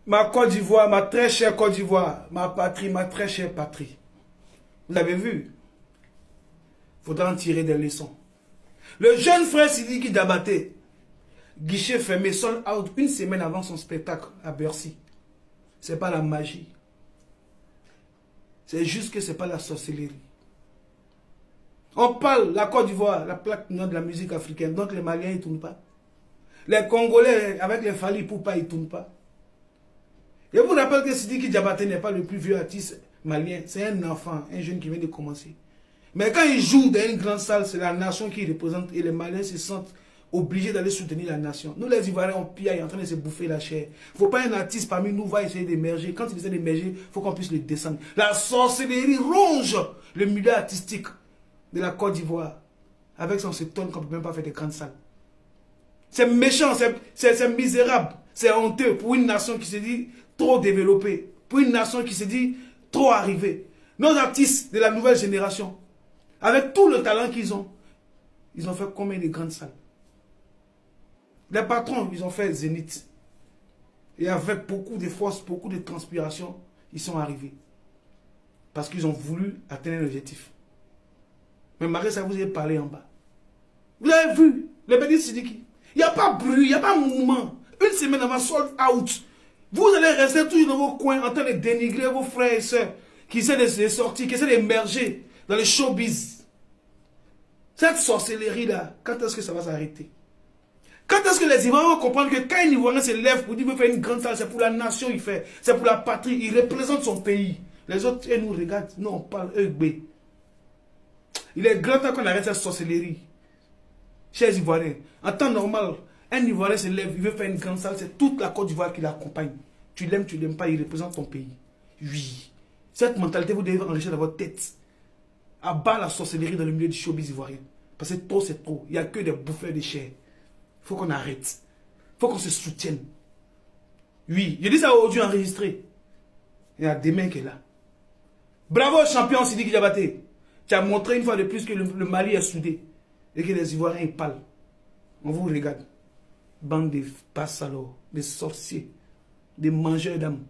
Ma Côte d'Ivoire, ma très chère Côte d'Ivoire, ma patrie, ma très chère patrie. Vous avez vu? Il faudra en tirer des leçons. Le jeune frère Sidiki Diabaté, guichet fermé, sold out une semaine avant son spectacle à Bercy. C'est pas la magie. C'est juste que c'est pas la sorcellerie. On parle, la Côte d'Ivoire, la plaque de la musique africaine, donc les Maliens ils ne tournent pas. Les Congolais avec les Fali Poupa ils ne tournent pas. Je vous rappelle que Sidiki Diabaté n'est pas le plus vieux artiste malien. C'est un enfant, un jeune qui vient de commencer. Mais quand il joue dans une grande salle, c'est la nation qui représente et les Maliens se sentent obligés d'aller soutenir la nation. Nous les Ivoiriens, on piaille en train de se bouffer la chair. Il ne faut pas un artiste parmi nous va essayer d'émerger. Quand il essaie d'émerger, il faut qu'on puisse le descendre. La sorcellerie ronge le milieu artistique de la Côte d'Ivoire. Avec son septone qu'on ne peut même pas faire des grandes salles. C'est méchant, c'est misérable, c'est honteux pour une nation qui se dit trop développée, pour une nation qui se dit trop arrivée. Nos artistes de la nouvelle génération, avec tout le talent qu'ils ont fait combien de grandes salles? Les patrons, ils ont fait Zénith. Et avec beaucoup de force, beaucoup de transpiration, ils sont arrivés. Parce qu'ils ont voulu atteindre l'objectif. Mais Marie, ça vous a parlé en bas. Vous avez vu, le petit Sidiki. Il n'y a pas bruit, il n'y a pas mouvement. Une semaine avant sold out. Vous allez rester toujours dans vos coins en train de dénigrer vos frères et sœurs qui essaient de sortir, qui essaient d'émerger dans les showbiz. Cette sorcellerie-là, quand est-ce que ça va s'arrêter? Quand est-ce que les Ivoiriens vont comprendre que quand un Ivoirien se lève pour dire qu'il veut faire une grande salle, c'est pour la nation il fait, c'est pour la patrie, il représente son pays. Les autres, ils nous regardent, nous on parle, eux, B. Il est grand temps qu'on arrête cette sorcellerie. Chers Ivoiriens, en temps normal, un Ivoirien se lève, il veut faire une grande salle, c'est toute la Côte d'Ivoire qui l'accompagne. Tu l'aimes pas, il représente ton pays. Oui. Cette mentalité, vous devez enrichir dans votre tête. À bas la sorcellerie dans le milieu du showbiz ivoirien. Parce que trop, c'est trop. Il n'y a que des bouffeurs de chair. Il faut qu'on arrête. Il faut qu'on se soutienne. Oui, je dis ça aujourd'hui enregistré. Il y a demain qui est là. Bravo champion Sidiki Diabaté. Tu as montré une fois de plus que le Mali est soudé. Et que les Ivoiriens ils parlent. On vous regarde. Bande de bassalos, de sorciers, de mangeurs d'âmes.